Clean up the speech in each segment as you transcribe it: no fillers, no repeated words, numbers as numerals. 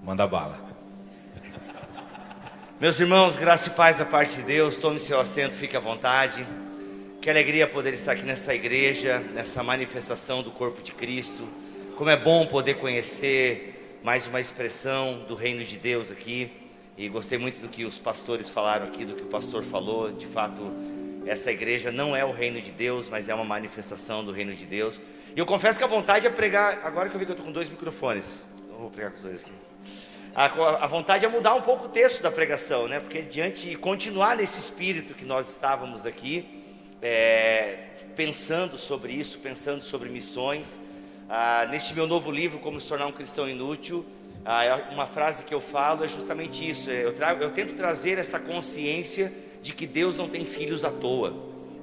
Manda bala. Meus irmãos, graça e paz da parte de Deus. Tome seu assento, fique à vontade. Que alegria poder estar aqui nessa igreja, nessa manifestação do corpo de Cristo. Como é bom poder conhecer mais uma expressão do reino de Deus aqui. E gostei muito do que os pastores falaram aqui, do que o pastor falou. De fato, essa igreja não é o reino de Deus, mas é uma manifestação do reino de Deus. E eu confesso que a vontade é pregar. Agora que eu vi que eu estou com 2 microfones, eu vou pregar com os dois aqui. A vontade é mudar um pouco o texto da pregação, né? Porque diante de continuar nesse espírito que nós estávamos aqui, pensando sobre isso, pensando sobre missões, neste meu novo livro, Como se tornar um cristão inútil, uma frase que eu falo é justamente isso. Eu tento trazer essa consciência de que Deus não tem filhos à toa,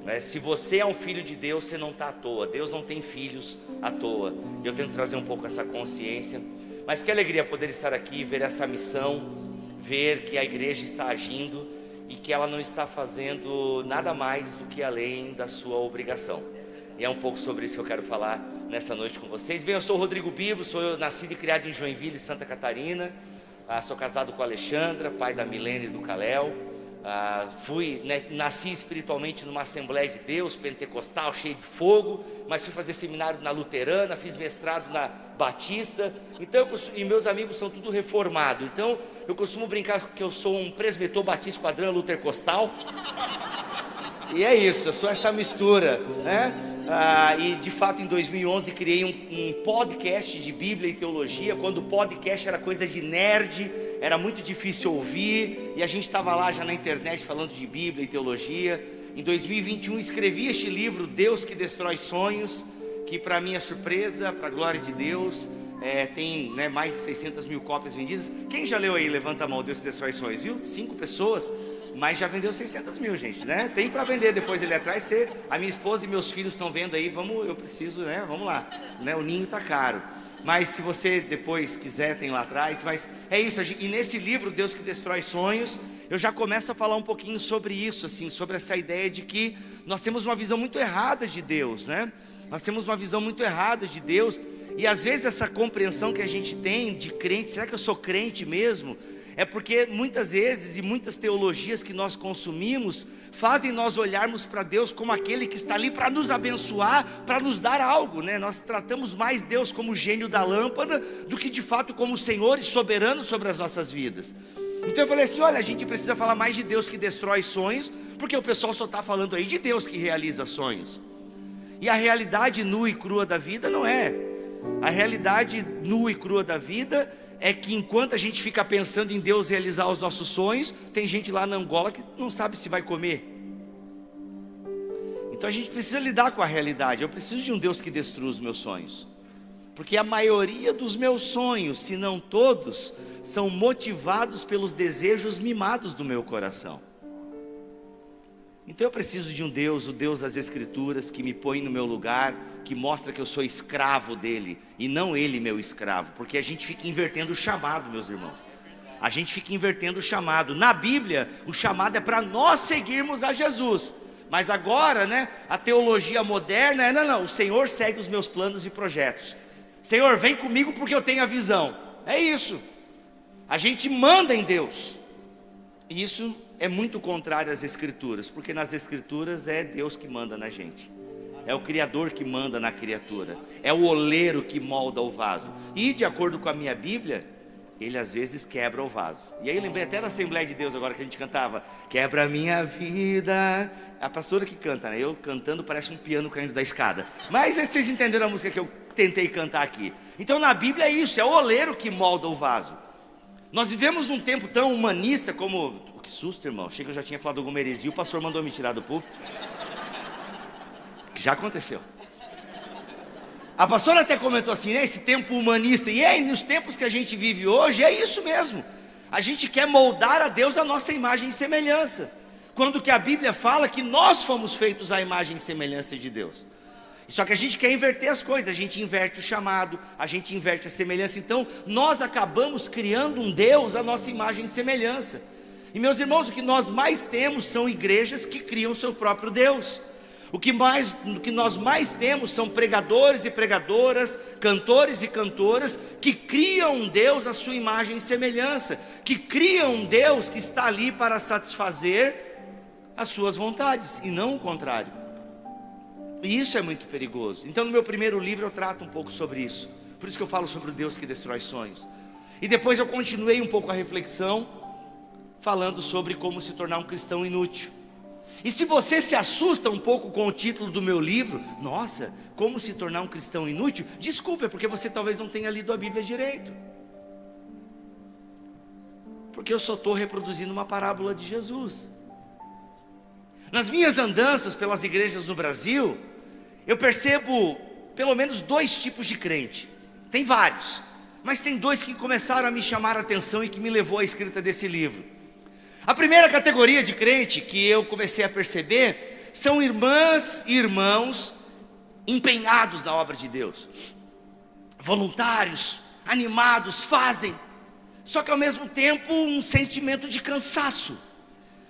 né? Se você é um filho de Deus, você não está à toa. Deus não tem filhos à toa. Eu tento trazer um pouco essa consciência. Mas que alegria poder estar aqui, ver essa missão, ver que a igreja está agindo e que ela não está fazendo nada mais do que além da sua obrigação. E é um pouco sobre isso que eu quero falar nessa noite com vocês. Bem, eu sou o Rodrigo Bibo, sou nascido e criado em Joinville, Santa Catarina. Sou casado com a Alexandra, pai da Milene e do Caléu. Nasci espiritualmente numa Assembleia de Deus, pentecostal, cheio de fogo, mas fui fazer seminário na luterana, fiz mestrado na batista. Então, e meus amigos são tudo reformado. Então, eu costumo brincar que eu sou um presbitor batista quadrão lutercostal. E é isso, eu sou essa mistura, né? E de fato em 2011 criei um podcast de Bíblia e Teologia, quando o podcast era coisa de nerd, era muito difícil ouvir, e a gente estava lá já na internet falando de Bíblia e Teologia. Em 2021 escrevi este livro, Deus que Destrói Sonhos, que para minha surpresa, para a glória de Deus, tem mais de 600 mil cópias vendidas. Quem já leu aí? Levanta a mão, Deus que Destrói Sonhos, viu? 5 pessoas. Mas já vendeu 600 mil, gente, né? Tem para vender depois ali atrás. A minha esposa e meus filhos estão vendo aí. Eu preciso, né? Vamos lá, né? O ninho tá caro. Mas se você depois quiser, tem lá atrás. Mas é isso. E nesse livro, Deus que Destrói Sonhos, eu já começo a falar um pouquinho sobre isso, assim, sobre essa ideia de que nós temos uma visão muito errada de Deus, né? Nós temos uma visão muito errada de Deus. E às vezes essa compreensão que a gente tem de crente, será que eu sou crente mesmo? É porque muitas vezes e muitas teologias que nós consumimos fazem nós olharmos para Deus como aquele que está ali para nos abençoar, para nos dar algo, né? Nós tratamos mais Deus como o gênio da lâmpada do que de fato como o Senhor e soberano sobre as nossas vidas. Então eu falei assim, olha, a gente precisa falar mais de Deus que destrói sonhos, porque o pessoal só está falando aí de Deus que realiza sonhos. E a realidade nua e crua da vida não é. A realidade nua e crua da vida é que enquanto a gente fica pensando em Deus realizar os nossos sonhos, tem gente lá na Angola que não sabe se vai comer. Então a gente precisa lidar com a realidade. Eu preciso de um Deus que destrua os meus sonhos, porque a maioria dos meus sonhos, se não todos, são motivados pelos desejos mimados do meu coração. Então eu preciso de um Deus, o Deus das Escrituras, que me põe no meu lugar, que mostra que eu sou escravo dele, e não ele meu escravo, porque a gente fica invertendo o chamado, meus irmãos. A gente fica invertendo o chamado. Na Bíblia, o chamado é para nós seguirmos a Jesus. Mas agora, né, a teologia moderna é, não, o Senhor segue os meus planos e projetos. Senhor, vem comigo porque eu tenho a visão. É isso. A gente manda em Deus. E isso é muito contrário às Escrituras, porque nas Escrituras é Deus que manda na gente. É o Criador que manda na criatura. É o oleiro que molda o vaso. E de acordo com a minha Bíblia, ele às vezes quebra o vaso. E aí eu lembrei até da Assembleia de Deus agora que a gente cantava, quebra a minha vida. A pastora que canta, né? Eu cantando parece um piano caindo da escada. Mas vocês entenderam a música que eu tentei cantar aqui. Então na Bíblia é isso, é o oleiro que molda o vaso. Nós vivemos num tempo tão humanista como... Que susto, irmão, achei que eu já tinha falado alguma heresia, o pastor mandou me tirar do púlpito. Já aconteceu. A pastora até comentou assim, né, esse tempo humanista. E nos tempos que a gente vive hoje, é isso mesmo. A gente quer moldar a Deus a nossa imagem e semelhança, quando que a Bíblia fala que nós fomos feitos à imagem e semelhança de Deus. Só que a gente quer inverter as coisas, a gente inverte o chamado, a gente inverte a semelhança. Então nós acabamos criando um Deus à nossa imagem e semelhança. E meus irmãos, o que nós mais temos são igrejas que criam seu próprio Deus. O que nós mais temos são pregadores e pregadoras, cantores e cantoras, que criam um Deus à sua imagem e semelhança, que criam um Deus que está ali para satisfazer as suas vontades, e não o contrário. E isso é muito perigoso. Então no meu primeiro livro eu trato um pouco sobre isso. Por isso que eu falo sobre o Deus que destrói sonhos. E depois eu continuei um pouco a reflexão, falando sobre como se tornar um cristão inútil. E se você se assusta um pouco com o título do meu livro, nossa, como se tornar um cristão inútil? Desculpe, é porque você talvez não tenha lido a Bíblia direito. Porque eu só estou reproduzindo uma parábola de Jesus. Nas minhas andanças pelas igrejas no Brasil, eu percebo pelo menos 2 tipos de crente. Tem vários, mas tem 2 que começaram a me chamar a atenção e que me levou à escrita desse livro. A primeira categoria de crente que eu comecei a perceber são irmãs e irmãos empenhados na obra de Deus, voluntários, animados, fazem, só que ao mesmo tempo um sentimento de cansaço,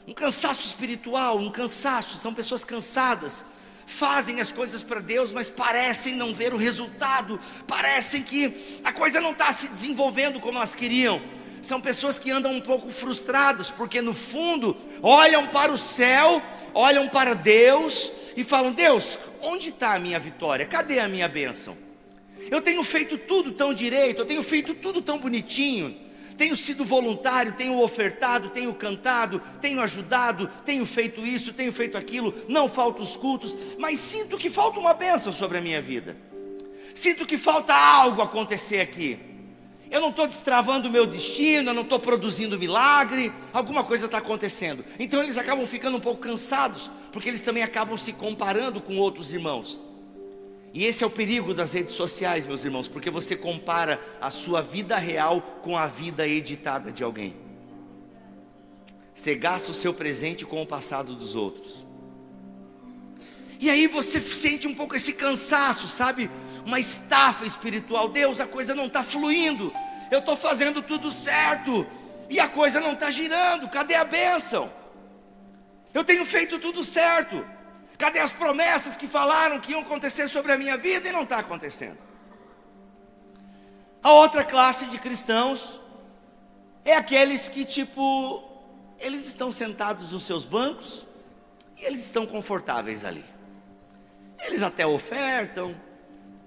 um cansaço espiritual, um cansaço, são pessoas cansadas, fazem as coisas para Deus, mas parecem não ver o resultado, parecem que a coisa não está se desenvolvendo como elas queriam. São pessoas que andam um pouco frustradas, porque no fundo olham para o céu, olham para Deus e falam: Deus, onde está a minha vitória? Cadê a minha bênção? Eu tenho feito tudo tão direito, eu tenho feito tudo tão bonitinho, tenho sido voluntário, tenho ofertado, tenho cantado, tenho ajudado, tenho feito isso, tenho feito aquilo, não faltam os cultos, mas sinto que falta uma bênção sobre a minha vida, sinto que falta algo acontecer aqui. Eu não estou destravando o meu destino, eu não estou produzindo milagre, alguma coisa está acontecendo. Então eles acabam ficando um pouco cansados, porque eles também acabam se comparando com outros irmãos. E esse é o perigo das redes sociais, meus irmãos, porque você compara a sua vida real com a vida editada de alguém. Você gasta o seu presente com o passado dos outros. E aí você sente um pouco esse cansaço, sabe? Uma estafa espiritual. Deus, a coisa não está fluindo, eu estou fazendo tudo certo e a coisa não está girando, cadê a bênção? Eu tenho feito tudo certo, cadê as promessas que falaram que iam acontecer sobre a minha vida e não está acontecendo? A outra classe de cristãos é aqueles que eles estão sentados nos seus bancos e eles estão confortáveis ali, eles até ofertam,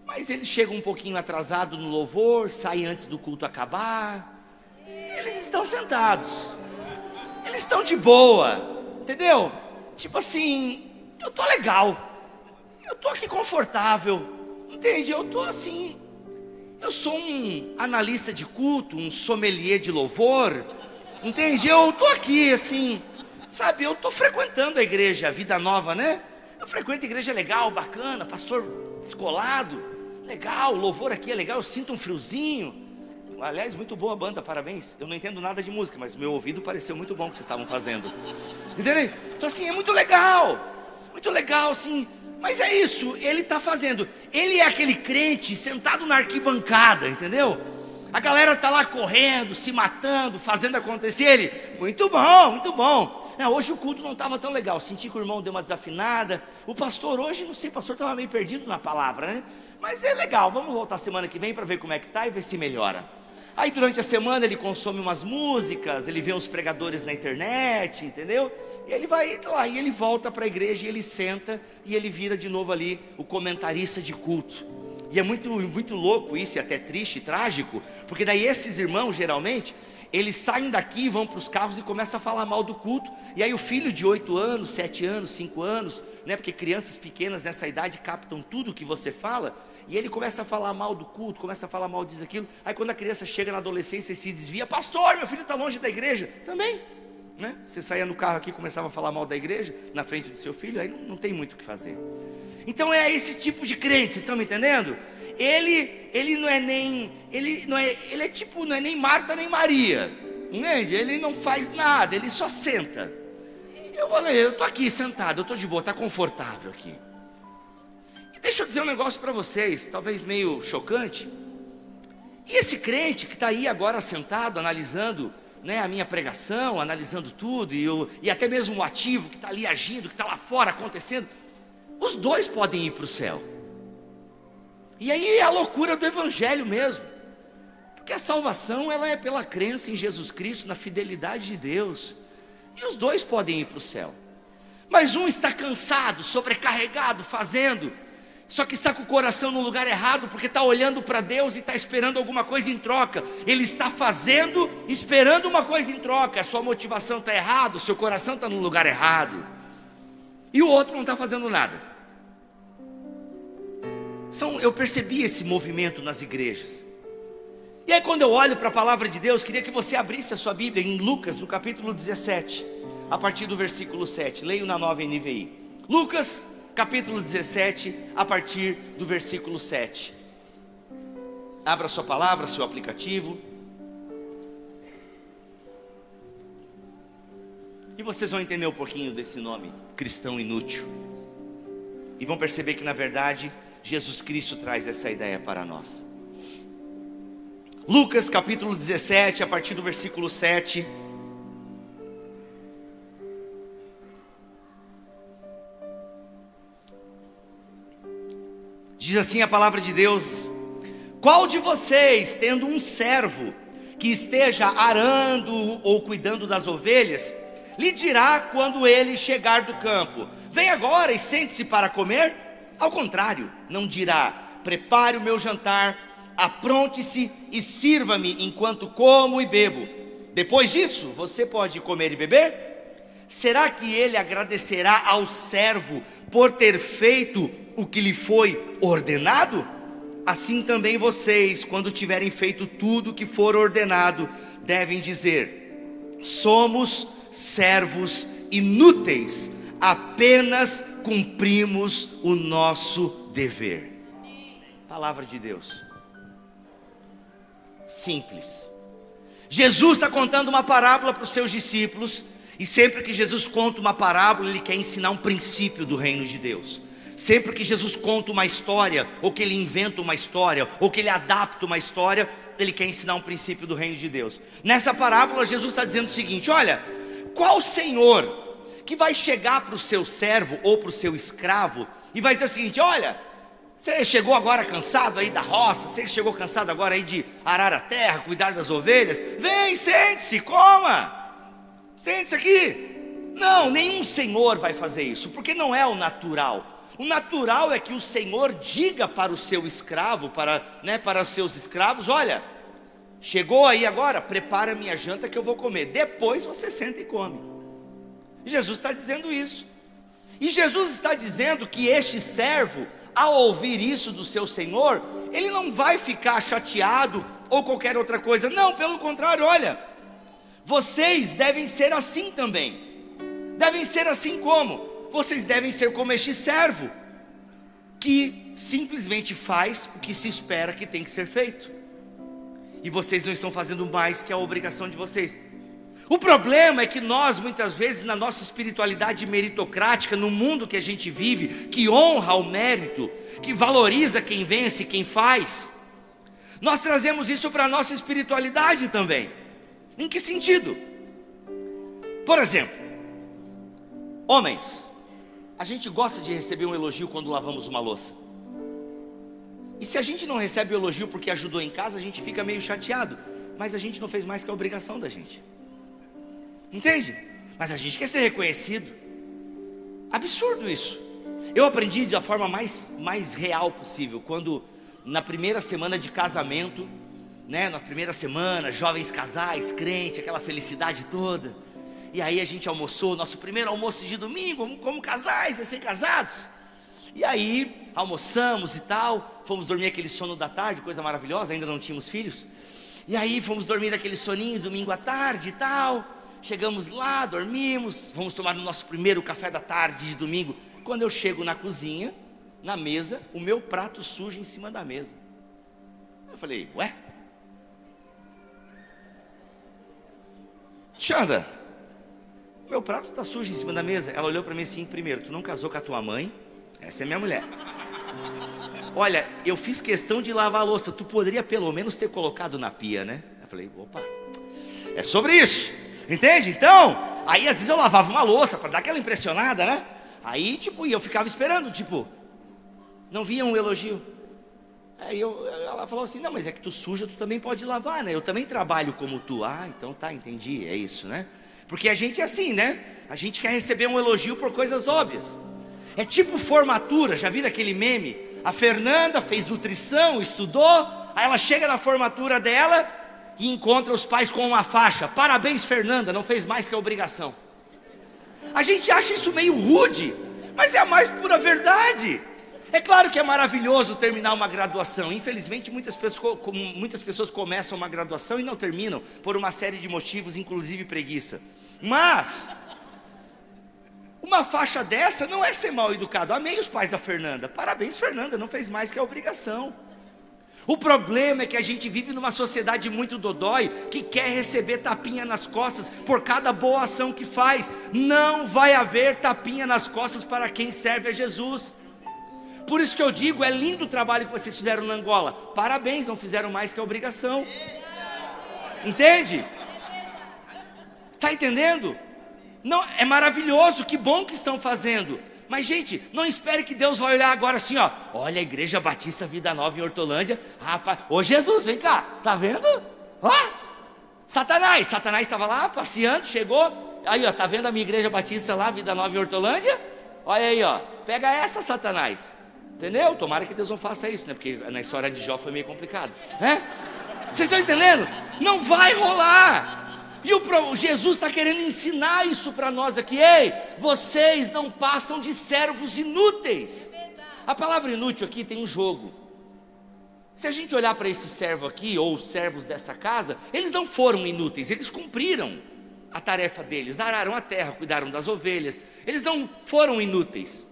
mas eles chegam um pouquinho atrasado no louvor, saem antes do culto acabar. Eles estão sentados, eles estão de boa, entendeu? Tipo assim, eu tô legal, eu tô aqui confortável, entende? Eu tô assim, eu sou um analista de culto, um sommelier de louvor, entende? Eu tô aqui assim, sabe? Eu tô frequentando a igreja Vida Nova, né? Eu frequento a igreja legal, bacana, pastor descolado, legal, o louvor aqui é legal, eu sinto um friozinho. Aliás, muito boa a banda, parabéns. Eu não entendo nada de música, mas meu ouvido pareceu muito bom o que vocês estavam fazendo. Entendeu? Então assim, é muito legal assim. Mas é isso, ele está fazendo. Ele é aquele crente sentado na arquibancada, entendeu? A galera está lá correndo, se matando, fazendo acontecer. Ele, muito bom, muito bom. Hoje o culto não estava tão legal, senti que o irmão deu uma desafinada. O pastor hoje, não sei, o pastor estava meio perdido na palavra, né? Mas é legal, vamos voltar semana que vem para ver como é que está e ver se melhora. Aí durante a semana ele consome umas músicas, ele vê uns pregadores na internet, entendeu? E ele vai lá, e ele volta para a igreja, e ele senta, e ele vira de novo ali o comentarista de culto. E é muito, muito louco isso, e até triste, trágico, porque daí esses irmãos geralmente, eles saem daqui, vão para os carros e começam a falar mal do culto. E aí o filho de 8 anos, 7 anos, 5 anos, né, porque crianças pequenas nessa idade captam tudo que você fala, e ele começa a falar mal do culto, começa a falar mal disso, aquilo. Aí quando a criança chega na adolescência e se desvia: pastor, meu filho está longe da igreja. Também, né? Você saía no carro aqui e começava a falar mal da igreja, na frente do seu filho, aí não tem muito o que fazer. Então é esse tipo de crente, vocês estão me entendendo? Ele não é nem, ele é tipo, não é nem Marta nem Maria, entende? Ele não faz nada, ele só senta. Eu estou aqui sentado, eu estou de boa, está confortável aqui. E deixa eu dizer um negócio para vocês, talvez meio chocante. E esse crente que está aí agora sentado, analisando, né, a minha pregação, analisando tudo, e até mesmo o ativo que está ali agindo, que está lá fora acontecendo, os dois podem ir para o céu. E aí é a loucura do evangelho mesmo, porque a salvação ela é pela crença em Jesus Cristo, na fidelidade de Deus, e os dois podem ir para o céu. Mas um está cansado, sobrecarregado, fazendo, só que está com o coração no lugar errado, porque está olhando para Deus e está esperando alguma coisa em troca. Ele está fazendo, esperando uma coisa em troca. A sua motivação está errada, o seu coração está no lugar errado. E o outro não está fazendo nada. Eu percebi esse movimento nas igrejas. E aí quando eu olho para a palavra de Deus, queria que você abrisse a sua Bíblia em Lucas, no capítulo 17, a partir do versículo 7. Leio na Nova NVI. Lucas, capítulo 17, a partir do versículo 7. Abra sua palavra, seu aplicativo. E vocês vão entender um pouquinho desse nome, cristão inútil. E vão perceber que na verdade, Jesus Cristo traz essa ideia para nós. Lucas capítulo 17, a partir do versículo 7. Diz assim a palavra de Deus: qual de vocês, tendo um servo que esteja arando ou cuidando das ovelhas, lhe dirá quando ele chegar do campo: vem agora e sente-se para comer? Ao contrário, não dirá: prepare o meu jantar, apronte-se e sirva-me enquanto como e bebo. Depois disso, você pode comer e beber? Será que ele agradecerá ao servo por ter feito o que lhe foi ordenado? Assim também vocês, quando tiverem feito tudo o que for ordenado, devem dizer: somos servos inúteis, apenas cumprimos o nosso dever. Palavra de Deus. Simples. Jesus está contando uma parábola para os seus discípulos, e sempre que Jesus conta uma parábola, Ele quer ensinar um princípio do reino de Deus. Sempre que Jesus conta uma história, ou que Ele inventa uma história, ou que Ele adapta uma história, Ele quer ensinar um princípio do reino de Deus. Nessa parábola, Jesus está dizendo o seguinte: olha, qual senhor que vai chegar para o seu servo ou para o seu escravo e vai dizer o seguinte: olha, você chegou agora cansado aí da roça, você chegou cansado agora aí de arar a terra, cuidar das ovelhas, vem, sente-se, coma, sente-se aqui. Não, nenhum senhor vai fazer isso, porque não é o natural. O natural é que o senhor diga para o seu escravo, para os seus escravos: olha, chegou aí agora, prepara a minha janta que eu vou comer, depois você senta e come. Jesus está dizendo isso. E Jesus está dizendo que este servo, ao ouvir isso do seu senhor, ele não vai ficar chateado ou qualquer outra coisa. Não, pelo contrário, olha, vocês devem ser assim também. Devem ser assim como? Vocês devem ser como este servo, que simplesmente faz o que se espera que tem que ser feito. E vocês não estão fazendo mais que a obrigação de vocês. O problema é que nós, muitas vezes, na nossa espiritualidade meritocrática, no mundo que a gente vive, que honra o mérito, que valoriza quem vence, quem faz, nós trazemos isso para a nossa espiritualidade também. Em que sentido? Por exemplo, homens, a gente gosta de receber um elogio quando lavamos uma louça. E se a gente não recebe o elogio porque ajudou em casa, a gente fica meio chateado. Mas a gente não fez mais que a obrigação da gente. Entende? Mas a gente quer ser reconhecido. Absurdo isso. Eu aprendi da forma mais real possível, quando na primeira semana de casamento, na primeira semana, jovens casais, crente, aquela felicidade toda. E aí a gente almoçou, nosso primeiro almoço de domingo, como casais, recém-casados. E aí almoçamos e tal, fomos dormir aquele sono da tarde, coisa maravilhosa, ainda não tínhamos filhos. E aí fomos dormir aquele soninho domingo à tarde e tal. Chegamos lá, dormimos, vamos tomar o nosso primeiro café da tarde de domingo. Quando eu chego na cozinha, na mesa, o meu prato sujo em cima da mesa. Eu falei: ué? Xanda, meu prato está sujo em cima da mesa. Ela olhou para mim assim: primeiro, tu não casou com a tua mãe? Essa é minha mulher. Olha, eu fiz questão de lavar a louça, tu poderia pelo menos ter colocado na pia, né? Eu falei: opa, é sobre isso. Entende? Então, aí às vezes eu lavava uma louça para dar aquela impressionada, né? Aí, tipo, e eu ficava esperando, tipo, não vinha um elogio. Aí ela falou assim, não, mas é que tu suja, tu também pode lavar, né? Eu também trabalho como tu. Ah, então tá, entendi, é isso, né? Porque a gente é assim, né? A gente quer receber um elogio por coisas óbvias. É tipo formatura, já viram aquele meme? A Fernanda fez nutrição, estudou, aí ela chega na formatura dela e encontra os pais com uma faixa. Parabéns, Fernanda, não fez mais que a obrigação. A gente acha isso meio rude, mas é a mais pura verdade. É claro que é maravilhoso terminar uma graduação. Infelizmente muitas pessoas começam uma graduação e não terminam, por uma série de motivos, inclusive preguiça. Mas uma faixa dessa não é ser mal educado. Amei os pais da Fernanda, parabéns, Fernanda, não fez mais que a obrigação. O problema é que a gente vive numa sociedade muito dodói, que quer receber tapinha nas costas por cada boa ação que faz. Não vai haver tapinha nas costas para quem serve a Jesus. Por isso que eu digo, é lindo o trabalho que vocês fizeram na Angola. Parabéns, não fizeram mais que a obrigação. Entende? Está entendendo? Não, é maravilhoso, que bom que estão fazendo. Mas gente, não espere que Deus vai olhar agora assim, ó. Olha a Igreja Batista Vida Nova em Hortolândia. Rapaz, ô Jesus, vem cá, tá vendo? Ó, Satanás estava lá passeando, chegou. Aí ó, tá vendo a minha Igreja Batista lá, Vida Nova em Hortolândia? Olha aí ó, pega essa, Satanás. Entendeu? Tomara que Deus não faça isso, né? Porque na história de Jó foi meio complicado, né? Vocês estão entendendo? Não vai rolar. E o Jesus está querendo ensinar isso para nós aqui. Ei, vocês não passam de servos inúteis. A palavra inútil aqui tem um jogo. Se a gente olhar para esse servo aqui, ou os servos dessa casa, eles não foram inúteis, eles cumpriram a tarefa deles, araram a terra, cuidaram das ovelhas. Eles não foram inúteis.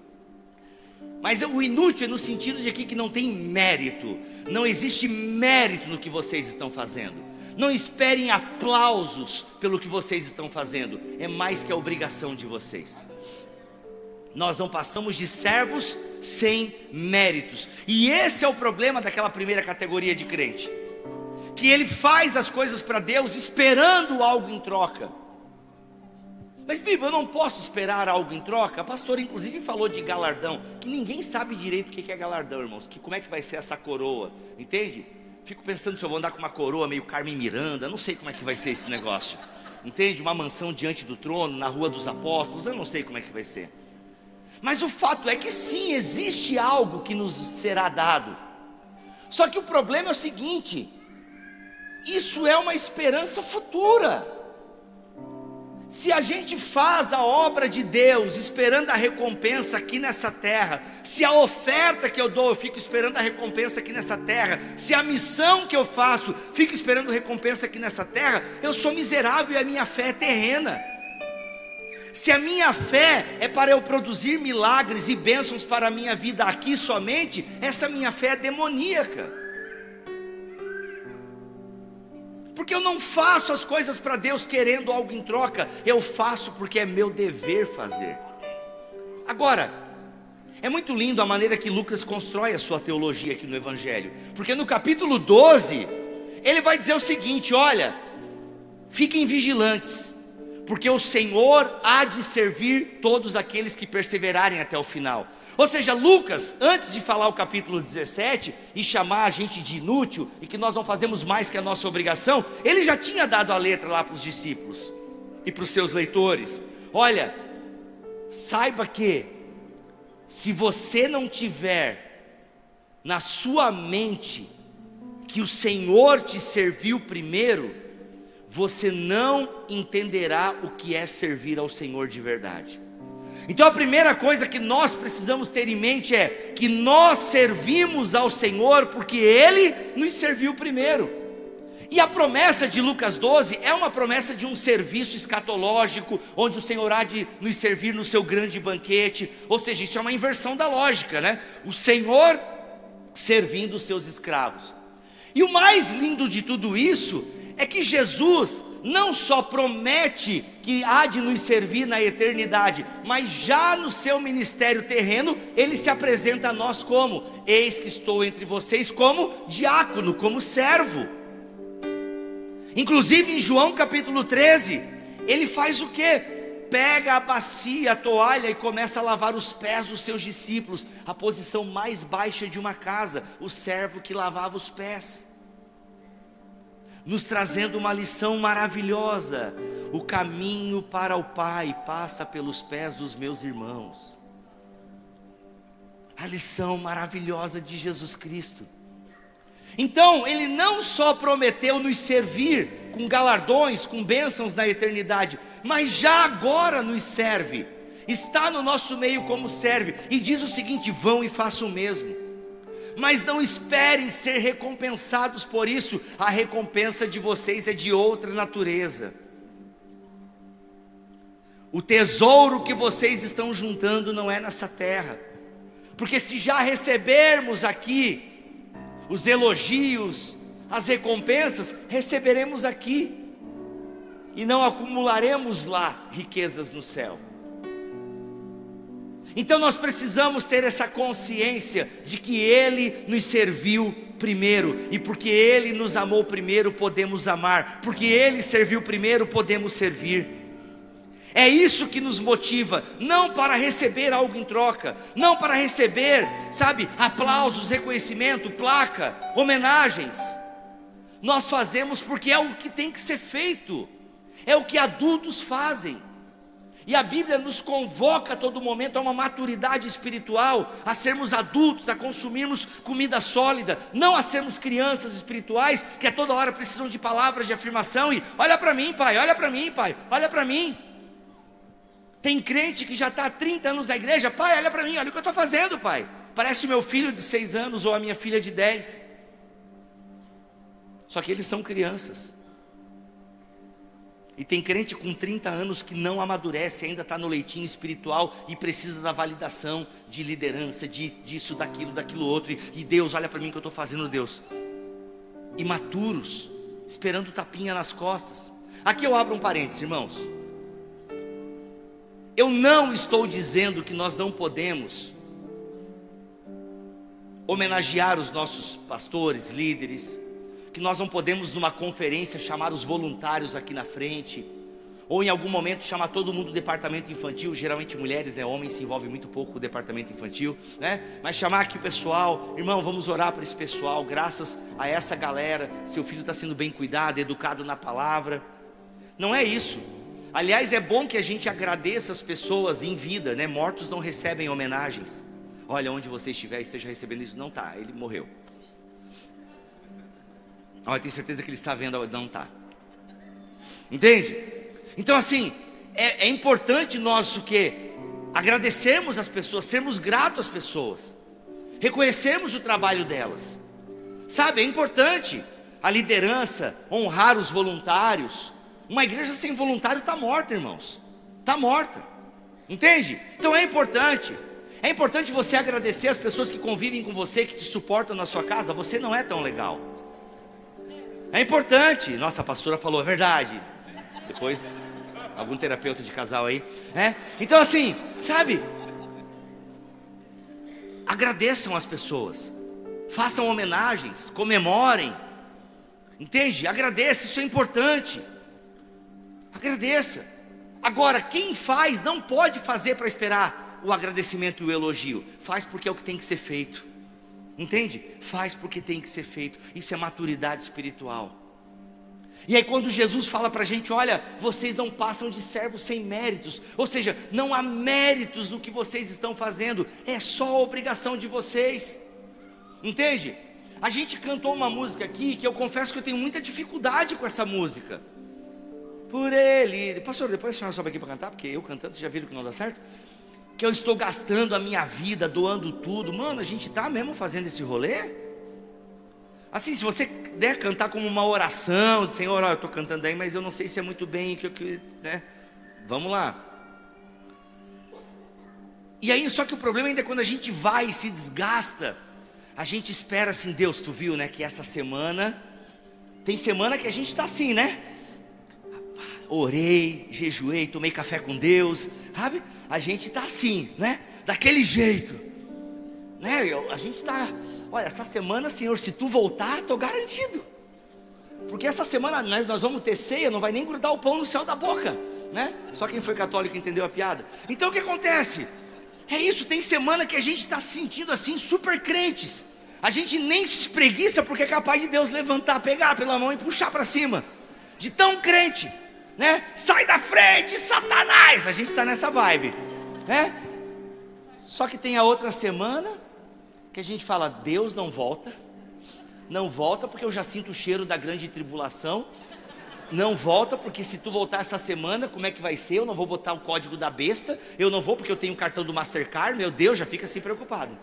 Mas o inútil é no sentido de aqui que não tem mérito. Não existe mérito no que vocês estão fazendo. Não esperem aplausos pelo que vocês estão fazendo. É mais que a obrigação de vocês. Nós não passamos de servos sem méritos. E esse é o problema daquela primeira categoria de crente, que ele faz as coisas para Deus esperando algo em troca. Mas Bíblia, eu não posso esperar algo em troca. A pastora inclusive falou de galardão, que ninguém sabe direito o que é galardão, irmãos, que como é que vai ser essa coroa, entende? Fico pensando se eu vou andar com uma coroa meio Carmen Miranda, não sei como é que vai ser esse negócio, entende? Uma mansão diante do trono, na Rua dos Apóstolos, eu não sei como é que vai ser. Mas o fato é que sim, existe algo que nos será dado. Só que o problema é o seguinte: isso é uma esperança futura. Se a gente faz a obra de Deus esperando a recompensa aqui nessa terra, se a oferta que eu dou, eu fico esperando a recompensa aqui nessa terra, se a missão que eu faço, fico esperando recompensa aqui nessa terra, eu sou miserável e a minha fé é terrena. Se a minha fé é para eu produzir milagres e bênçãos para a minha vida aqui somente, essa minha fé é demoníaca. Porque eu não faço as coisas para Deus querendo algo em troca, eu faço porque é meu dever fazer. Agora, é muito lindo a maneira que Lucas constrói a sua teologia aqui no Evangelho, porque no capítulo 12, ele vai dizer o seguinte: olha, fiquem vigilantes, porque o Senhor há de servir todos aqueles que perseverarem até o final. Ou seja, Lucas, antes de falar o capítulo 17 e chamar a gente de inútil e que nós não fazemos mais que a nossa obrigação, ele já tinha dado a letra lá para os discípulos e para os seus leitores. Olha, saiba que se você não tiver na sua mente que o Senhor te serviu primeiro, você não entenderá o que é servir ao Senhor de verdade. Então a primeira coisa que nós precisamos ter em mente é que nós servimos ao Senhor porque Ele nos serviu primeiro. E a promessa de Lucas 12 é uma promessa de um serviço escatológico, onde o Senhor há de nos servir no seu grande banquete. Ou seja, isso é uma inversão da lógica, né? O Senhor servindo os seus escravos. E o mais lindo de tudo isso é que Jesus não só promete que há de nos servir na eternidade, mas já no seu ministério terreno, ele se apresenta a nós como: eis que estou entre vocês como diácono, como servo. Inclusive em João capítulo 13, ele faz o quê? pega a bacia, a toalha e começa a lavar os pés dos seus discípulos, a posição mais baixa de uma casa, o servo que lavava os pés, nos trazendo uma lição maravilhosa: o caminho para o Pai passa pelos pés dos meus irmãos. A lição maravilhosa de Jesus Cristo. Então, Ele não só prometeu nos servir com galardões, com bênçãos na eternidade, mas já agora nos serve, está no nosso meio como serve, e diz o seguinte: vão e façam o mesmo, mas não esperem ser recompensados por isso, a recompensa de vocês é de outra natureza. O tesouro que vocês estão juntando não é nessa terra, porque se já recebermos aqui os elogios, as recompensas, receberemos aqui, e não acumularemos lá riquezas no céu. Então nós precisamos ter essa consciência de que Ele nos serviu primeiro, e porque Ele nos amou primeiro, podemos amar, porque Ele serviu primeiro, podemos servir. É isso que nos motiva, não para receber algo em troca, não para receber, sabe, aplausos, reconhecimento, placa, homenagens. Nós fazemos porque é o que tem que ser feito, é o que adultos fazem. E a Bíblia nos convoca a todo momento a uma maturidade espiritual, a sermos adultos, a consumirmos comida sólida, não a sermos crianças espirituais que a toda hora precisam de palavras de afirmação e olha para mim, pai, olha para mim, pai, olha para mim. Tem crente que já está há 30 anos na igreja: pai, olha para mim, olha o que eu estou fazendo, pai. Parece o meu filho de 6 anos ou a minha filha de 10. Só que eles são crianças. E tem crente com 30 anos que não amadurece, ainda está no leitinho espiritual e precisa da validação de liderança, disso, daquilo outro. E Deus, olha para mim o que eu estou fazendo, Deus. Imaturos, esperando tapinha nas costas. Aqui eu abro um parênteses, irmãos. Eu não estou dizendo que nós não podemos homenagear os nossos pastores, líderes, que nós não podemos numa conferência chamar os voluntários aqui na frente, ou em algum momento chamar todo mundo do departamento infantil, geralmente mulheres, né? Homens se envolvem muito pouco com o departamento infantil, né? Mas chamar aqui o pessoal: irmão, vamos orar para esse pessoal, graças a essa galera, seu filho está sendo bem cuidado, educado na palavra. Não é isso. Aliás, é bom que a gente agradeça as pessoas em vida, né? Mortos não recebem homenagens. Olha, onde você estiver, esteja recebendo isso. Não está, ele morreu. Olha, tenho certeza que ele está vendo. Não está. Entende? Então assim, é importante nós o quê? Agradecermos as pessoas, sermos gratos às pessoas, reconhecermos o trabalho delas. Sabe, é importante a liderança, honrar os voluntários. Uma igreja sem voluntário está morta, irmãos. Está morta. Entende? Então é importante. É importante você agradecer as pessoas que convivem com você, que te suportam na sua casa. Você não é tão legal. É importante. Nossa, a pastora falou a verdade. Depois, algum terapeuta de casal aí, né? Então assim, sabe, agradeçam as pessoas, façam homenagens, comemorem. Entende? Agradeça, isso é importante. Agradeça. Agora, quem faz não pode fazer para esperar o agradecimento e o elogio. Faz porque é o que tem que ser feito. Entende? Faz porque tem que ser feito. Isso é maturidade espiritual. E aí quando Jesus fala para a gente: olha, vocês não passam de servos sem méritos. Ou seja, não há méritos no que vocês estão fazendo, é só a obrigação de vocês. Entende? A gente cantou uma música aqui que eu confesso que eu tenho muita dificuldade com essa música. Por ele, pastor, depois a senhora sobe aqui para cantar, porque eu cantando, vocês já viram que não dá certo? Que eu estou gastando a minha vida, doando tudo. Mano, a gente está mesmo fazendo esse rolê? Assim, se você der cantar como uma oração, Senhor, eu estou cantando aí, mas eu não sei se é muito bem, né? Vamos lá. E aí, só que o problema ainda é quando a gente vai e se desgasta, a gente espera assim: Deus, tu viu, né, que essa semana, tem semana que a gente está assim, né? Orei, jejuei, tomei café com Deus, sabe? A gente está assim, né? Daquele jeito, né? A gente está, olha, essa semana, Senhor, se tu voltar, estou garantido. Porque essa semana nós vamos ter ceia, não vai nem grudar o pão no céu da boca, né? Só quem foi católico entendeu a piada. Então o que acontece? É isso, tem semana que a gente está se sentindo assim, super crentes. A gente nem se espreguiça porque é capaz de Deus levantar, pegar pela mão e puxar para cima. De tão crente, né? Sai da frente, Satanás! A gente está nessa vibe, né? Só que tem a outra semana que a gente fala, Deus não volta. Não volta porque eu já sinto o cheiro da grande tribulação. Não volta porque se tu voltar essa semana, como é que vai ser? Eu não vou botar o código da besta. Eu não vou porque eu tenho o cartão do Mastercard. Meu Deus, já fica assim preocupado.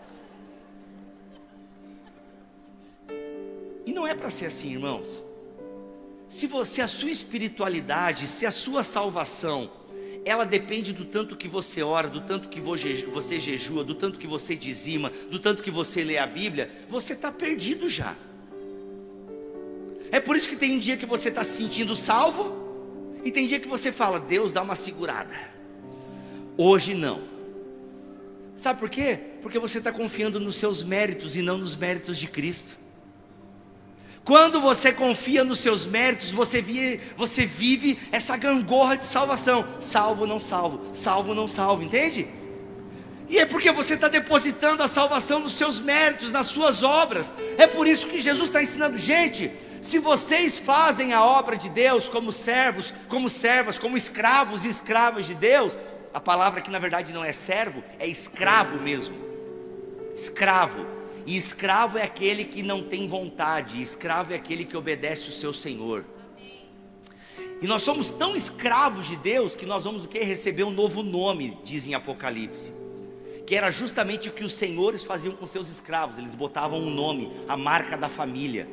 E não é para ser assim, irmãos. Se a sua espiritualidade, se a sua salvação, ela depende do tanto que você ora, do tanto que você jejua, do tanto que você dizima, do tanto que você lê a Bíblia, você está perdido já. É por isso que tem dia que você está se sentindo salvo, e tem dia que você fala, Deus dá uma segurada, hoje não. Sabe por quê? Porque você está confiando nos seus méritos e não nos méritos de Cristo. Quando você confia nos seus méritos, você vive essa gangorra de salvação, salvo, não salvo, entende? E é porque você está depositando a salvação nos seus méritos, nas suas obras. É por isso que Jesus está ensinando, gente, se vocês fazem a obra de Deus como servos, como servas, como escravos e escravas de Deus, a palavra que na verdade não é servo, é escravo mesmo, escravo. E escravo é aquele que não tem vontade, escravo é aquele que obedece o seu Senhor. E nós somos tão escravos de Deus que nós vamos o quê? Receber um novo nome, diz em Apocalipse, que era justamente o que os senhores faziam com seus escravos, eles botavam um nome, a marca da família.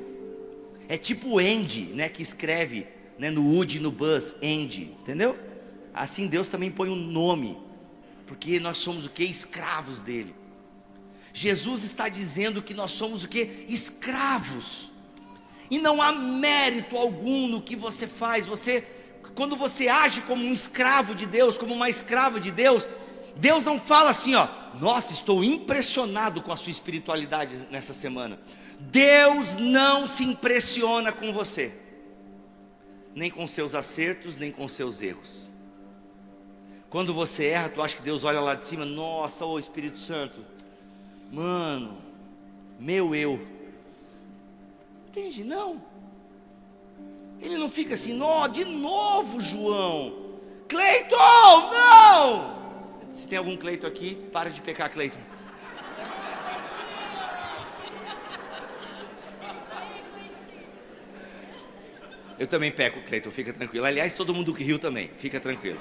É tipo o Andy, né, que escreve, né, no Woody e no Buzz, Andy, entendeu? Assim Deus também põe um nome, porque nós somos o quê? Escravos dele. Jesus está dizendo que nós somos o quê? Escravos. E não há mérito algum no que você faz. Quando você age como um escravo de Deus, como uma escrava de Deus, Deus não fala assim, ó, nossa, estou impressionado com a sua espiritualidade nessa semana. Deus não se impressiona com você, nem com seus acertos, nem com seus erros. Quando você erra, tu acha que Deus olha lá de cima, nossa, ô Espírito Santo, mano, meu eu. Entende? Não. Ele não fica assim, de novo João, Cleiton, não. Se tem algum Cleiton aqui, para de pecar, Cleiton. Eu também peco, Cleiton, fica tranquilo. Aliás, todo mundo que riu também, fica tranquilo.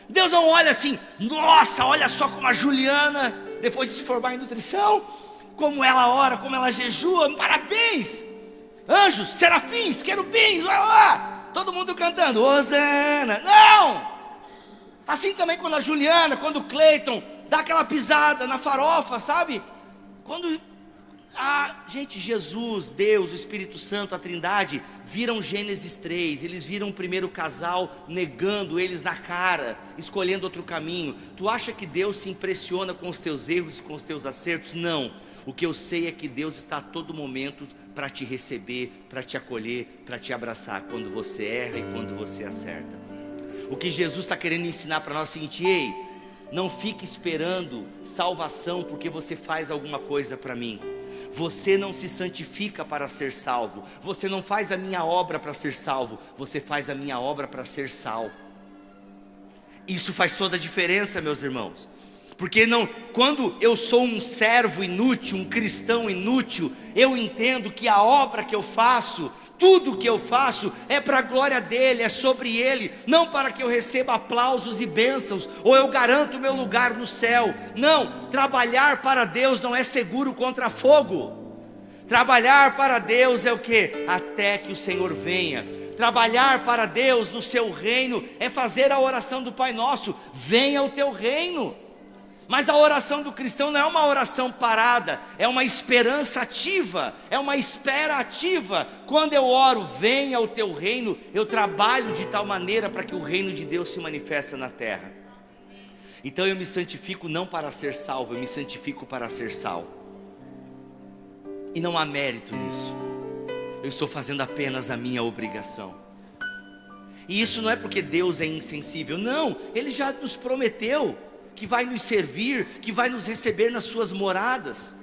Deus não olha assim, nossa, olha só como a Juliana, depois de se formar em nutrição, como ela ora, como ela jejua, parabéns. Anjos, serafins, querubins, olha lá, todo mundo cantando, Hosana. Não! Assim também quando a Juliana, quando o Cleiton dá aquela pisada na farofa, sabe? Gente, Jesus, Deus, o Espírito Santo, a Trindade, viram Gênesis 3, eles viram o primeiro casal negando eles na cara, escolhendo outro caminho. Tu acha que Deus se impressiona com os teus erros e com os teus acertos? Não. O que eu sei é que Deus está a todo momento para te receber, para te acolher, para te abraçar, quando você erra e quando você acerta. O que Jesus está querendo ensinar para nós é o seguinte, ei, não fique esperando salvação porque você faz alguma coisa para mim. Você não se santifica para ser salvo. Você não faz a minha obra para ser salvo. Você faz a minha obra para ser sal. Isso faz toda a diferença, meus irmãos. Porque quando eu sou um servo inútil, um cristão inútil, eu entendo que a obra que eu faço, tudo que eu faço é para a glória dele, é sobre ele, não para que eu receba aplausos e bênçãos, ou eu garanto o meu lugar no céu. Não, trabalhar para Deus não é seguro contra fogo. Trabalhar para Deus é o que? Até que o Senhor venha. Trabalhar para Deus no seu reino é fazer a oração do Pai Nosso, venha o teu reino. Mas a oração do cristão não é uma oração parada, é uma esperança ativa, é uma espera ativa. Quando eu oro, venha o teu reino, eu trabalho de tal maneira para que o reino de Deus se manifeste na terra. Então eu me santifico não para ser salvo, eu me santifico para ser sal. E não há mérito nisso. eu estou fazendo apenas a minha obrigação. E isso não é porque Deus é insensível, não, Ele já nos prometeu que vai nos servir, que vai nos receber nas suas moradas.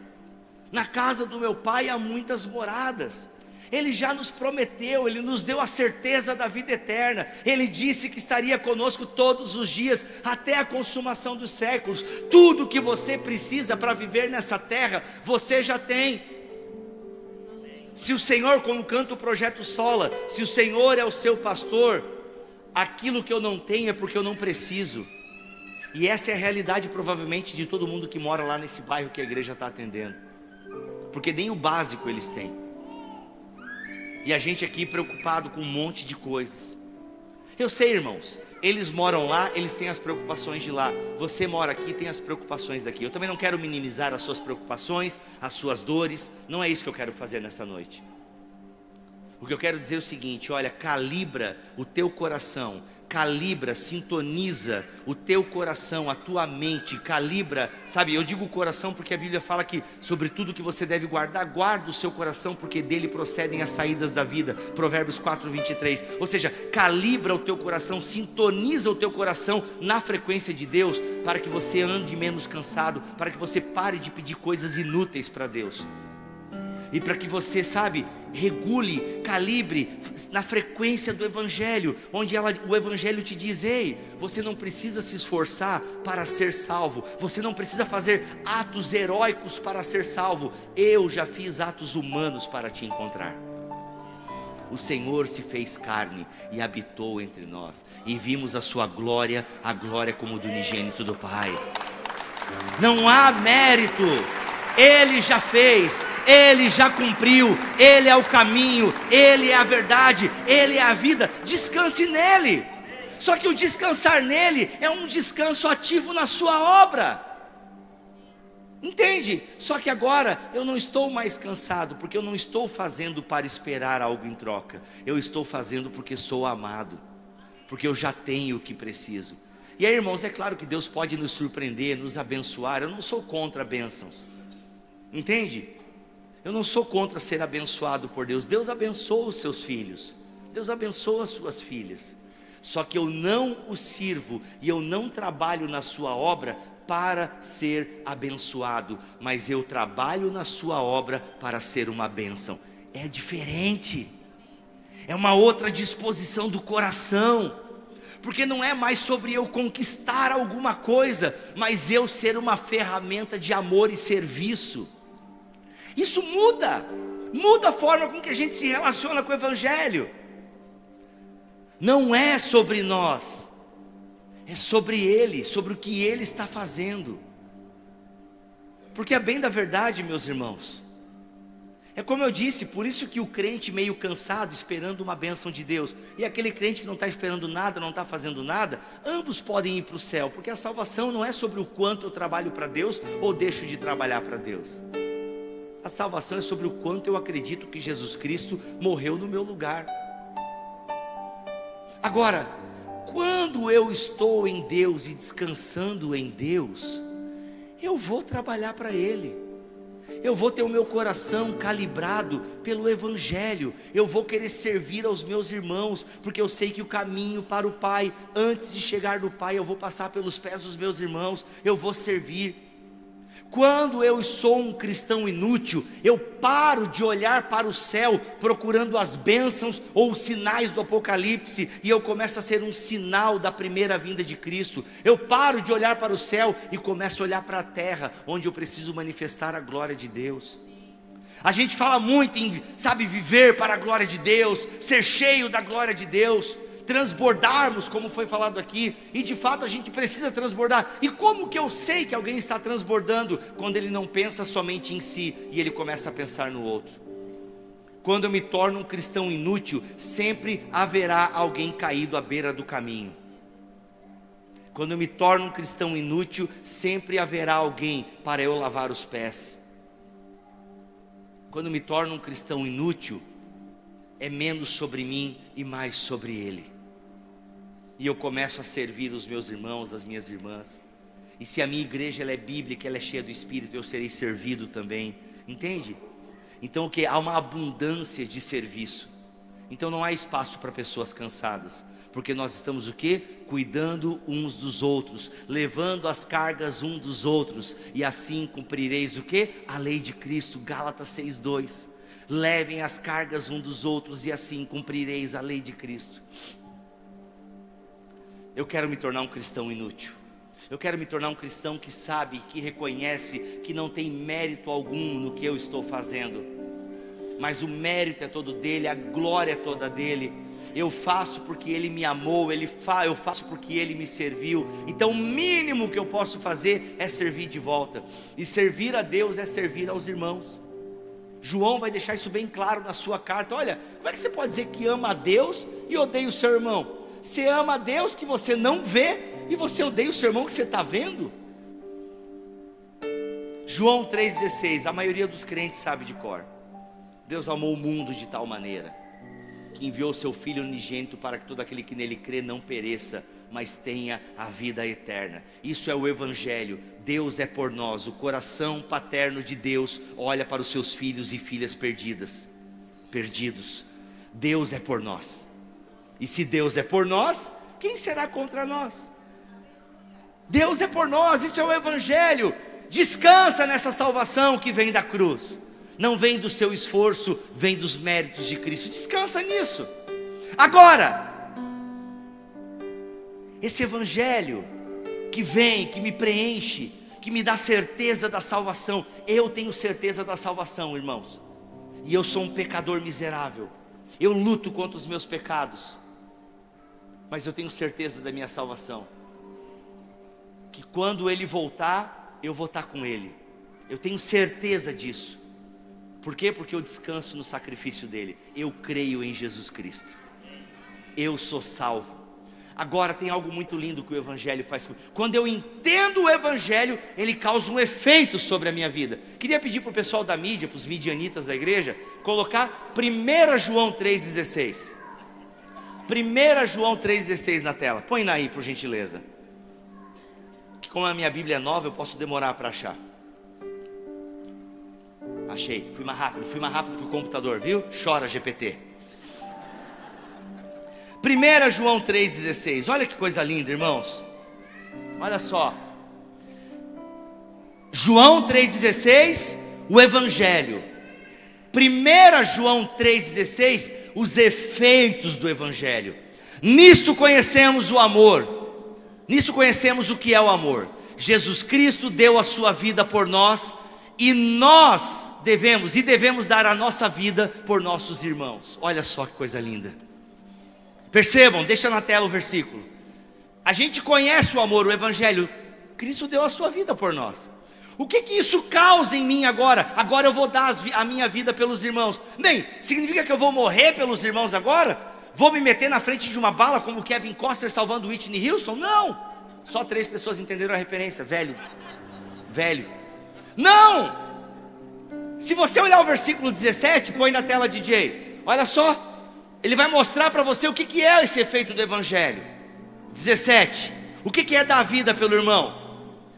Na casa do meu Pai há muitas moradas. Ele já nos prometeu, Ele nos deu a certeza da vida eterna. Ele disse que estaria conosco todos os dias, até a consumação dos séculos. Tudo que você precisa para viver nessa terra, você já tem. Se o Senhor, como canta o Projeto Sola, se o Senhor é o seu pastor, aquilo que eu não tenho é porque eu não preciso. E essa é a realidade provavelmente de todo mundo que mora lá nesse bairro que a igreja está atendendo, porque nem o básico eles têm. E a gente aqui preocupado com um monte de coisas. Eu sei, irmãos, eles moram lá, eles têm as preocupações de lá. Você mora aqui, tem as preocupações daqui. Eu também não quero minimizar as suas preocupações, as suas dores. Não é isso que eu quero fazer nessa noite. O que eu quero dizer é o seguinte: olha, calibra o teu coração, calibra, sintoniza o teu coração, a tua mente, calibra, sabe, eu digo coração porque a Bíblia fala que sobre tudo que você deve guardar, guarda o seu coração, porque dele procedem as saídas da vida, Provérbios 4:23, ou seja, calibra o teu coração, sintoniza o teu coração na frequência de Deus, para que você ande menos cansado, para que você pare de pedir coisas inúteis para Deus, e para que você, sabe, regule, calibre na frequência do Evangelho, onde o Evangelho te diz: ei, você não precisa se esforçar para ser salvo, você não precisa fazer atos heróicos para ser salvo, eu já fiz atos humanos para te encontrar. O Senhor se fez carne e habitou entre nós, e vimos a sua glória, a glória como do unigênito do Pai. Não há mérito, Ele já fez, Ele já cumpriu, Ele é o caminho, Ele é a verdade, Ele é a vida. Descanse nele. Só que o descansar nele é um descanso ativo na sua obra. Entende? Só que agora eu não estou mais cansado, porque eu não estou fazendo para esperar algo em troca. Eu estou fazendo porque sou amado, porque eu já tenho o que preciso. E aí, irmãos, é claro que Deus pode nos surpreender, nos abençoar. Eu não sou contra bênçãos. Entende? Eu não sou contra ser abençoado por Deus. Deus abençoa os seus filhos, Deus abençoa as suas filhas. Só que eu não o sirvo e eu não trabalho na sua obra para ser abençoado, mas eu trabalho na sua obra para ser uma bênção. É diferente, é uma outra disposição do coração, porque não é mais sobre eu conquistar alguma coisa, mas eu ser uma ferramenta de amor e serviço. Isso muda a forma com que a gente se relaciona com o Evangelho. Não é sobre nós, é sobre Ele, sobre o que Ele está fazendo. Porque a bem da verdade, meus irmãos, é como eu disse, por isso que o crente meio cansado, esperando uma bênção de Deus, e aquele crente que não está esperando nada, não está fazendo nada, ambos podem ir para o céu, porque a salvação não é sobre o quanto eu trabalho para Deus, ou deixo de trabalhar para Deus. A salvação é sobre o quanto eu acredito que Jesus Cristo morreu no meu lugar. Agora, quando eu estou em Deus e descansando em Deus, eu vou trabalhar para Ele. Eu vou ter o meu coração calibrado pelo Evangelho. Eu vou querer servir aos meus irmãos, porque eu sei que o caminho para o Pai, antes de chegar no Pai, eu vou passar pelos pés dos meus irmãos. Eu vou servir. Quando eu sou um cristão inútil, eu paro de olhar para o céu procurando as bênçãos ou os sinais do Apocalipse, e eu começo a ser um sinal da primeira vinda de Cristo. Eu paro de olhar para o céu e começo a olhar para a terra, onde eu preciso manifestar a glória de Deus. A gente fala muito em, sabe, viver para a glória de Deus, ser cheio da glória de Deus, transbordarmos, como foi falado aqui, e de fato a gente precisa transbordar. E como que eu sei que alguém está transbordando? Quando ele não pensa somente em si, e ele começa a pensar no outro. Quando eu me torno um cristão inútil, sempre haverá alguém caído à beira do caminho. Quando eu me torno um cristão inútil, sempre haverá alguém para eu lavar os pés. Quando eu me torno um cristão inútil, é menos sobre mim e mais sobre Ele. E eu começo a servir os meus irmãos, as minhas irmãs. E se a minha igreja ela é bíblica, ela é cheia do Espírito, eu serei servido também. Entende? Então o que? Há uma abundância de serviço. Então não há espaço para pessoas cansadas, porque nós estamos o quê? Cuidando uns dos outros, levando as cargas uns dos outros, e assim cumprireis o quê? A lei de Cristo. Gálatas 6:2. Levem as cargas uns dos outros, e assim cumprireis a lei de Cristo. Eu quero me tornar um cristão inútil. Eu quero me tornar um cristão que sabe, que reconhece que não tem mérito algum no que eu estou fazendo, mas o mérito é todo dele, a glória é toda dele. Eu faço porque ele me amou, eu faço porque ele me serviu. Então o mínimo que eu posso fazer é servir de volta. E servir a Deus é servir aos irmãos. João vai deixar isso bem claro na sua carta. Olha, como é que você pode dizer que ama a Deus e odeia o seu irmão? Você ama a Deus que você não vê, e você odeia o seu irmão que você está vendo? João 3,16, a maioria dos crentes sabe de cor. Deus amou o mundo de tal maneira, que enviou seu Filho unigênito, para que todo aquele que nele crê não pereça, mas tenha a vida eterna. Isso é o Evangelho. Deus é por nós. O coração paterno de Deus olha para os seus filhos e filhas perdidos. Deus é por nós. E se Deus é por nós, quem será contra nós? Deus é por nós, isso é o Evangelho. Descansa nessa salvação que vem da cruz. Não vem do seu esforço, vem dos méritos de Cristo. Descansa nisso. Agora, esse Evangelho que vem, que me preenche, que me dá certeza da salvação. Eu tenho certeza da salvação, irmãos. E eu sou um pecador miserável. Eu luto contra os meus pecados, mas eu tenho certeza da minha salvação, que quando Ele voltar, eu vou estar com Ele. Eu tenho certeza disso. Por quê? Porque eu descanso no sacrifício dele. Eu creio em Jesus Cristo. Eu sou salvo. Agora tem algo muito lindo que o Evangelho faz comigo. Quando eu entendo o Evangelho, ele causa um efeito sobre a minha vida. Queria pedir para o pessoal da mídia, para os midianitas da igreja, colocar 1 João 3,16. 1 João 3,16 na tela. Põe aí, por gentileza. Como a minha Bíblia é nova, eu posso demorar para achar. Achei, fui mais rápido que o computador, viu? Chora GPT. 1 João 3,16, olha que coisa linda, irmãos. Olha só. João 3,16, o Evangelho. 1 João 3,16, os efeitos do Evangelho. Nisto conhecemos o amor. Nisto conhecemos o que é o amor. Jesus Cristo deu a sua vida por nós, e nós devemos dar a nossa vida por nossos irmãos. Olha só que coisa linda. Percebam, deixa na tela o versículo. A gente conhece o amor, o Evangelho. Cristo deu a sua vida por nós. O que isso causa em mim agora? Agora eu vou dar a minha vida pelos irmãos. Bem, significa que eu vou morrer pelos irmãos agora? Vou me meter na frente de uma bala como o Kevin Costner salvando Whitney Houston? Não. Só 3 pessoas entenderam a referência. Velho. Não. Se você olhar o versículo 17, põe na tela, DJ. Olha só. Ele vai mostrar para você o que é esse efeito do Evangelho. 17. O que é dar vida pelo irmão?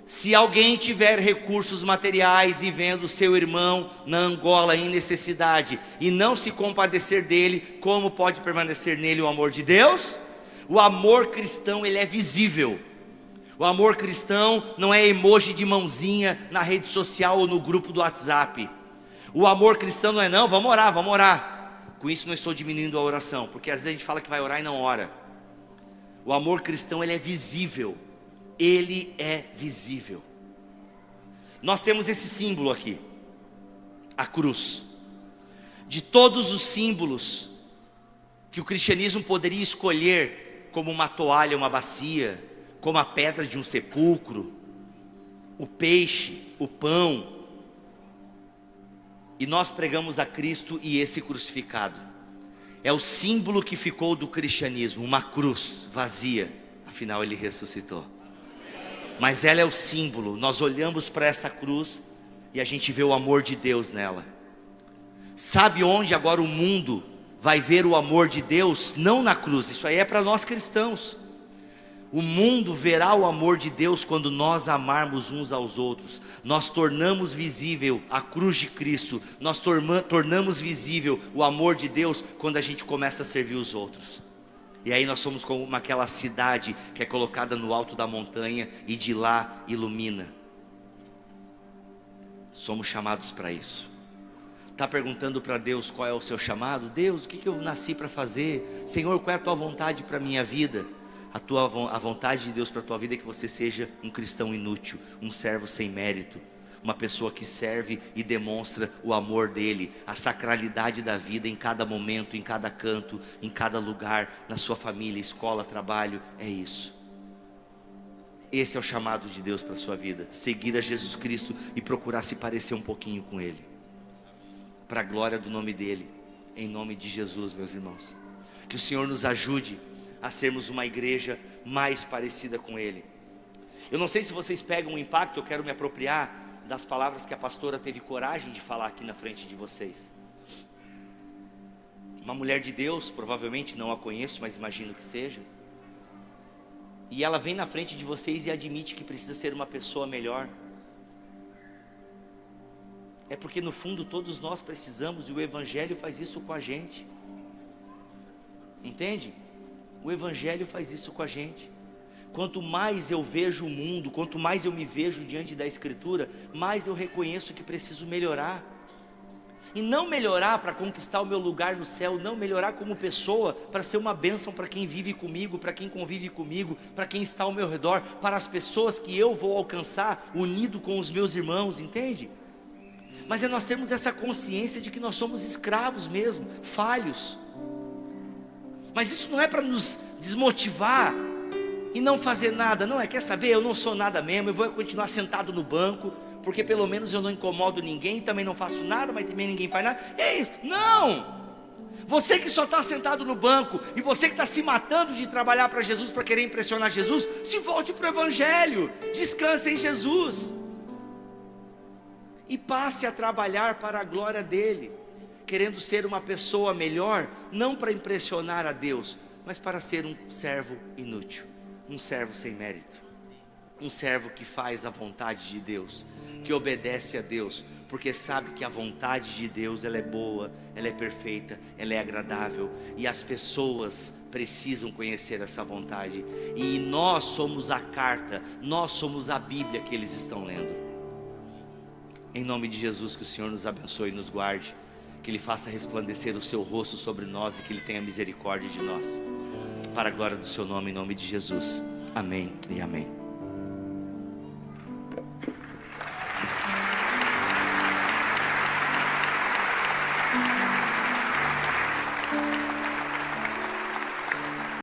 Se alguém tiver recursos materiais e vendo seu irmão na Angola em necessidade e não se compadecer dele, como pode permanecer nele o amor de Deus? O amor cristão, ele é visível. O amor cristão não é emoji de mãozinha na rede social ou no grupo do WhatsApp. O amor cristão não é não, vamos orar. Com isso não estou diminuindo a oração, porque às vezes a gente fala que vai orar e não ora. O amor cristão, ele é visível. Ele é visível. Nós temos esse símbolo aqui, a cruz. De todos os símbolos que o cristianismo poderia escolher, como uma toalha, uma bacia, como a pedra de um sepulcro, o peixe, o pão, e nós pregamos a Cristo e esse crucificado. É o símbolo que ficou do cristianismo, uma cruz vazia, afinal ele ressuscitou. Mas ela é o símbolo, nós olhamos para essa cruz e a gente vê o amor de Deus nela. Sabe onde agora o mundo vai ver o amor de Deus? Não na cruz, isso aí é para nós cristãos. O mundo verá o amor de Deus quando nós amarmos uns aos outros. Nós tornamos visível a cruz de Cristo. Nós tornamos visível o amor de Deus quando a gente começa a servir os outros. E aí nós somos como aquela cidade que é colocada no alto da montanha e de lá ilumina. Somos chamados para isso. Está perguntando para Deus qual é o seu chamado? Deus, o que eu nasci para fazer? Senhor, qual é a tua vontade para a minha vida? A vontade de Deus para a tua vida é que você seja um cristão inútil, um servo sem mérito, uma pessoa que serve e demonstra o amor dele, a sacralidade da vida em cada momento, em cada canto, em cada lugar, na sua família, escola, trabalho. É isso. Esse é o chamado de Deus para a sua vida: seguir a Jesus Cristo e procurar se parecer um pouquinho com Ele, para a glória do nome dEle, em nome de Jesus, meus irmãos. Que o Senhor nos ajude a sermos uma igreja mais parecida com Ele. Eu não sei se vocês pegam um impacto, eu quero me apropriar das palavras que a pastora teve coragem de falar aqui na frente de vocês. Uma mulher de Deus, provavelmente não a conheço, mas imagino que seja. E ela vem na frente de vocês e admite que precisa ser uma pessoa melhor. É porque no fundo todos nós precisamos, e o Evangelho faz isso com a gente. Entende? O Evangelho faz isso com a gente. Quanto mais eu vejo o mundo, quanto mais eu me vejo diante da Escritura, mais eu reconheço que preciso melhorar. E não melhorar para conquistar o meu lugar no céu, não melhorar como pessoa, para ser uma bênção para quem vive comigo, para quem convive comigo, para quem está ao meu redor, para as pessoas que eu vou alcançar, unido com os meus irmãos, entende? Mas nós temos essa consciência de que nós somos escravos mesmo, falhos. Mas isso não é para nos desmotivar e não fazer nada, não é, quer saber, eu não sou nada mesmo, eu vou continuar sentado no banco, porque pelo menos eu não incomodo ninguém, também não faço nada, mas também ninguém faz nada, é isso, não! Você que só está sentado no banco, e você que está se matando de trabalhar para Jesus, para querer impressionar Jesus, se volte para o Evangelho, descanse em Jesus, e passe a trabalhar para a glória dEle, querendo ser uma pessoa melhor, não para impressionar a Deus, mas para ser um servo inútil, um servo sem mérito, um servo que faz a vontade de Deus, que obedece a Deus, porque sabe que a vontade de Deus ela é boa, ela é perfeita, ela é agradável, e as pessoas precisam conhecer essa vontade, e nós somos a carta, nós somos a Bíblia que eles estão lendo. Em nome de Jesus, que o Senhor nos abençoe e nos guarde, que Ele faça resplandecer o seu rosto sobre nós e que Ele tenha misericórdia de nós, para a glória do seu nome, em nome de Jesus, amém e amém.